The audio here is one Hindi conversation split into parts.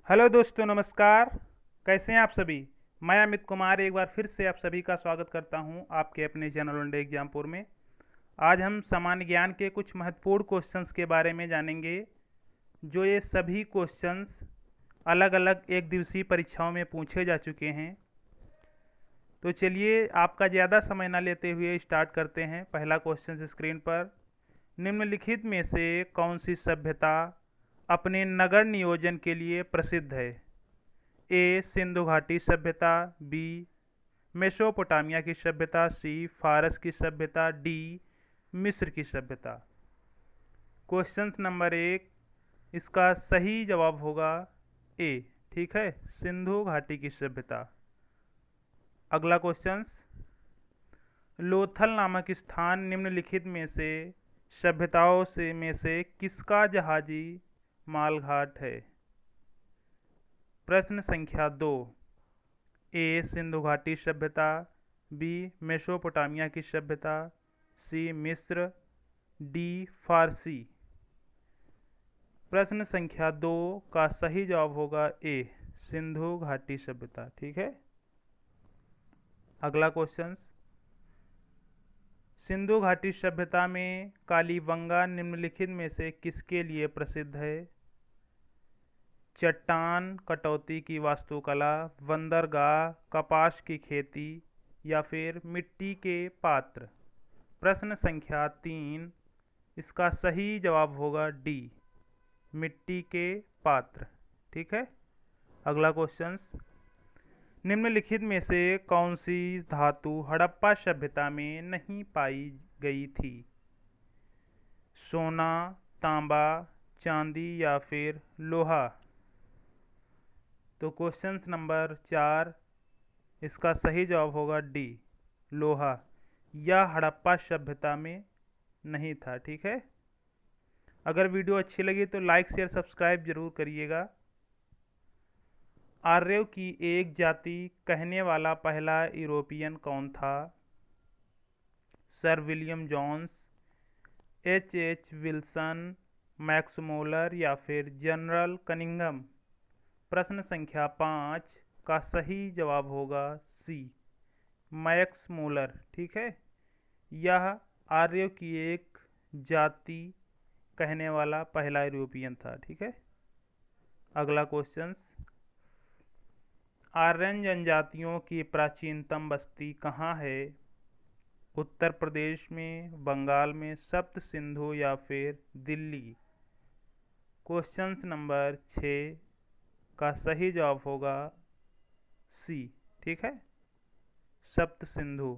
हेलो दोस्तों, नमस्कार। कैसे हैं आप सभी? मैं अमित कुमार एक बार फिर से आप सभी का स्वागत करता हूं आपके अपने चैनल वनडे एग्जामपुर में। आज हम सामान्य ज्ञान के कुछ महत्वपूर्ण क्वेश्चंस के बारे में जानेंगे, जो ये सभी क्वेश्चंस अलग अलग एक दिवसीय परीक्षाओं में पूछे जा चुके हैं। तो चलिए, आपका ज़्यादा समय न लेते हुए स्टार्ट करते हैं। पहला क्वेश्चन स्क्रीन पर, निम्नलिखित में से कौन सी सभ्यता अपने नगर नियोजन के लिए प्रसिद्ध है? ए सिंधु घाटी सभ्यता, बी मेसोपोटामिया की सभ्यता, सी फारस की सभ्यता, डी मिस्र की सभ्यता। क्वेश्चन नंबर 1, इसका सही जवाब होगा ए। ठीक है, सिंधु घाटी की सभ्यता। अगला क्वेश्चन, लोथल नामक स्थान निम्नलिखित में से सभ्यताओं में से किसका जहाजी मालघाट है? प्रश्न संख्या 2, ए सिंधु घाटी सभ्यता, बी मेसोपोटामिया की सभ्यता, सी मिस्र, डी फारसी। प्रश्न संख्या 2 का सही जवाब होगा ए सिंधु घाटी सभ्यता। ठीक है। अगला क्वेश्चन, सिंधु घाटी सभ्यता में कालीबंगा निम्नलिखित में से किसके लिए प्रसिद्ध है? चट्टान कटौती की वास्तुकला, बंदरगाह, कपास की खेती या फिर मिट्टी के पात्र। प्रश्न संख्या 3, इसका सही जवाब होगा डी मिट्टी के पात्र। ठीक है। अगला क्वेश्चन, निम्नलिखित में से कौन सी धातु हड़प्पा सभ्यता में नहीं पाई गई थी? सोना, तांबा, चांदी या फिर लोहा। तो क्वेश्चन नंबर 4, इसका सही जवाब होगा डी लोहा। यह हड़प्पा सभ्यता में नहीं था। ठीक है। अगर वीडियो अच्छी लगी तो लाइक शेयर सब्सक्राइब जरूर करिएगा। आर्यों की एक जाति कहने वाला पहला यूरोपियन कौन था? Sir William Jones, H Wilson, Max Muller या फिर जनरल कनिंघम। प्रश्न संख्या 5 का सही जवाब होगा सी मैक्स मूलर। ठीक है। यह आर्यों की एक जाति कहने वाला पहला यूरोपियन था। ठीक है। अगला क्वेश्चन, आर्यन जनजातियों की प्राचीनतम बस्ती कहाँ है? उत्तर प्रदेश में, बंगाल में, सप्त सिंधु या फिर दिल्ली। क्वेश्चन नंबर 6 का सही जवाब होगा सी। ठीक है, सप्त सिंधु।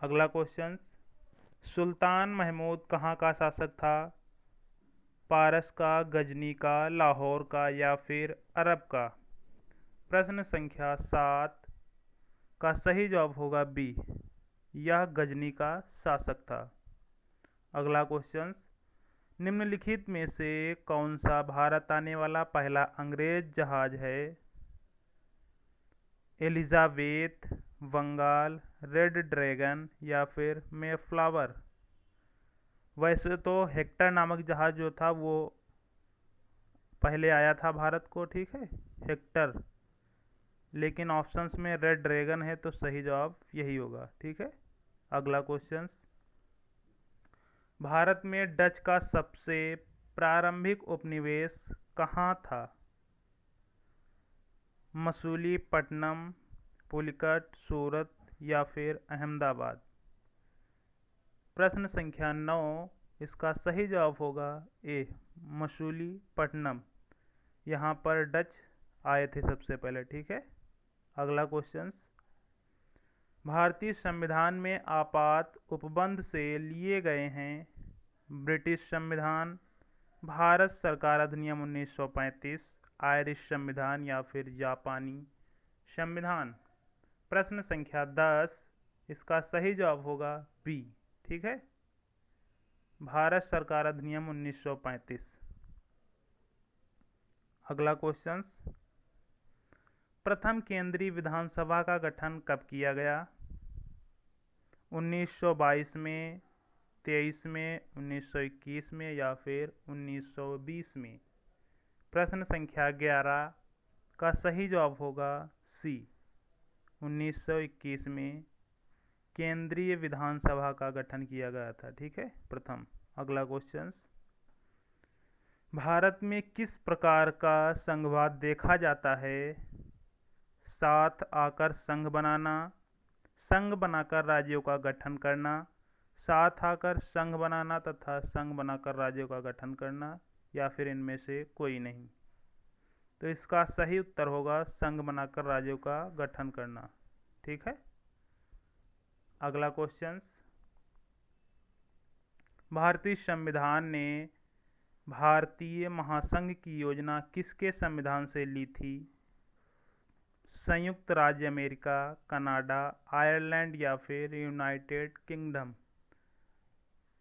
अगला क्वेश्चन, सुल्तान महमूद कहाँ का शासक था? पारस का, गजनी का, लाहौर का या फिर अरब का। प्रश्न संख्या 7 का सही जवाब होगा बी, यह गजनी का शासक था। अगला क्वेश्चन, निम्नलिखित में से कौन सा भारत आने वाला पहला अंग्रेज जहाज है? एलिजाबेथ, बंगाल, रेड ड्रैगन या फिर मेफ्लावर। वैसे तो हेक्टर नामक जहाज जो था वो पहले आया था भारत को। ठीक है, हेक्टर। लेकिन ऑप्शंस में रेड ड्रैगन है तो सही जवाब यही होगा। ठीक है। अगला क्वेश्चन, भारत में डच का सबसे प्रारंभिक उपनिवेश कहाँ था? मसूलीपट्टनम, पुलिकट, सूरत या फिर अहमदाबाद। प्रश्न संख्या 9, इसका सही जवाब होगा ए मसूलीपट्टनम। यहाँ पर डच आए थे सबसे पहले। ठीक है। अगला क्वेश्चन, भारतीय संविधान में आपात उपबंध से लिए गए हैं? ब्रिटिश संविधान, भारत सरकार अधिनियम 1935, आयरिश संविधान या फिर जापानी संविधान। प्रश्न संख्या 10, इसका सही जवाब होगा बी। ठीक है, भारत सरकार अधिनियम 1935। अगला क्वेश्चन, प्रथम केंद्रीय विधानसभा का गठन कब किया गया? 1922 में, 23 में, 1921 में या फिर 1920 में। प्रश्न संख्या 11 का सही जवाब होगा सी। 1921 में केंद्रीय विधानसभा का गठन किया गया था। ठीक है, प्रथम। अगला क्वेश्चन, भारत में किस प्रकार का संघवाद देखा जाता है? साथ आकर संघ बनाना, संघ बनाकर राज्यों का गठन करना, साथ आकर संघ बनाना तथा संघ बनाकर राज्यों का गठन करना, या फिर इनमें से कोई नहीं। तो इसका सही उत्तर होगा संघ बनाकर राज्यों का गठन करना। ठीक है। अगला क्वेश्चन, भारतीय संविधान ने भारतीय महासंघ की योजना किसके संविधान से ली थी? संयुक्त राज्य अमेरिका, कनाडा, आयरलैंड या फिर यूनाइटेड किंगडम।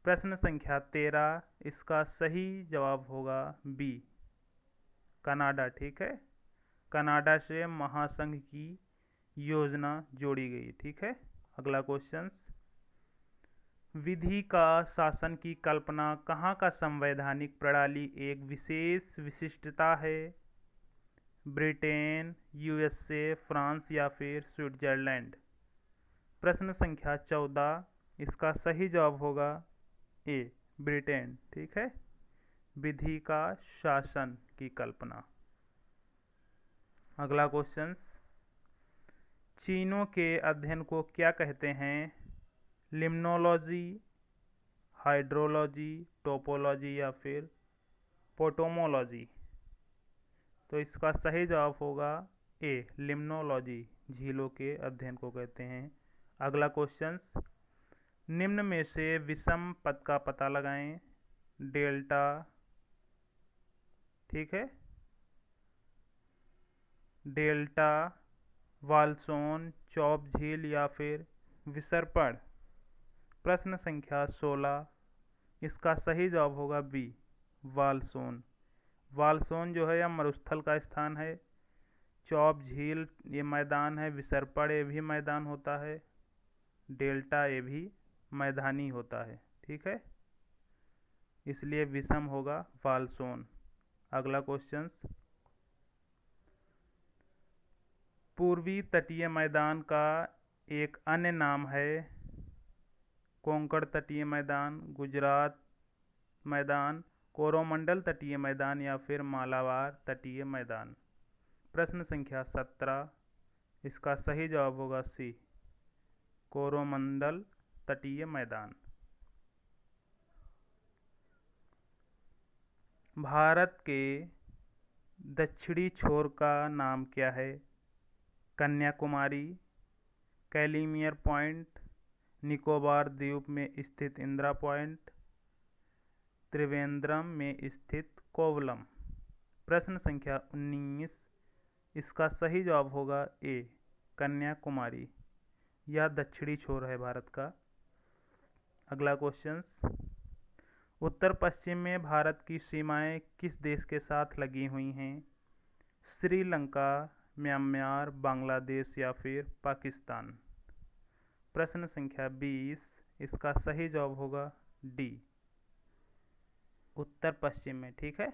प्रश्न संख्या 13, इसका सही जवाब होगा बी, कनाडा। ठीक है, कनाडा से महासंघ की योजना जोड़ी गई। ठीक है। अगला क्वेश्चन, विधि का शासन की कल्पना कहाँ का संवैधानिक प्रणाली एक विशेष विशिष्टता है? ब्रिटेन, यूएसए, फ्रांस या फिर स्विट्जरलैंड। प्रश्न संख्या 14, इसका सही जवाब होगा ए, ब्रिटेन। ठीक है, विधि का शासन की कल्पना। अगला क्वेश्चन, चीनों के अध्ययन को क्या कहते हैं? लिम्नोलॉजी, हाइड्रोलॉजी, टोपोलॉजी या फिर पोटोमोलॉजी। तो इसका सही जवाब होगा ए, लिम्नोलॉजी, झीलों के अध्ययन को कहते हैं। अगला क्वेश्चन, निम्न में से विषम पद का पता लगाएं। डेल्टा, ठीक है, डेल्टा, वाल्सोन, चौप झील या फिर विसर्पण। प्रश्न संख्या 16, इसका सही जवाब होगा बी, वाल्सोन। वाल्सोन जो है यह मरुस्थल का स्थान है। चौप झील ये मैदान है। विसर्पण ये भी मैदान होता है। डेल्टा ये भी मैदानी होता है। ठीक है, इसलिए विषम होगा वाल्सोन। अगला क्वेश्चन, पूर्वी तटीय मैदान का एक अन्य नाम है? कोंकण तटीय मैदान, गुजरात मैदान, कोरोमंडल तटीय मैदान या फिर मालाबार तटीय मैदान। प्रश्न संख्या 17, इसका सही जवाब होगा सी, कोरोमंडल तटीय मैदान। भारत के दक्षिणी छोर का नाम क्या है? कन्याकुमारी, कैलिमियर पॉइंट, निकोबार द्वीप में स्थित इंदिरा पॉइंट, त्रिवेंद्रम में स्थित कोवलम। प्रश्न संख्या 19, इसका सही जवाब होगा ए, कन्याकुमारी। यह दक्षिणी छोर है भारत का। अगला क्वेश्चन, उत्तर पश्चिम में भारत की सीमाएं किस देश के साथ लगी हुई हैं? श्रीलंका, म्यांमार, बांग्लादेश या फिर पाकिस्तान। प्रश्न संख्या 20, इसका सही जवाब होगा डी, उत्तर पश्चिम में। ठीक है।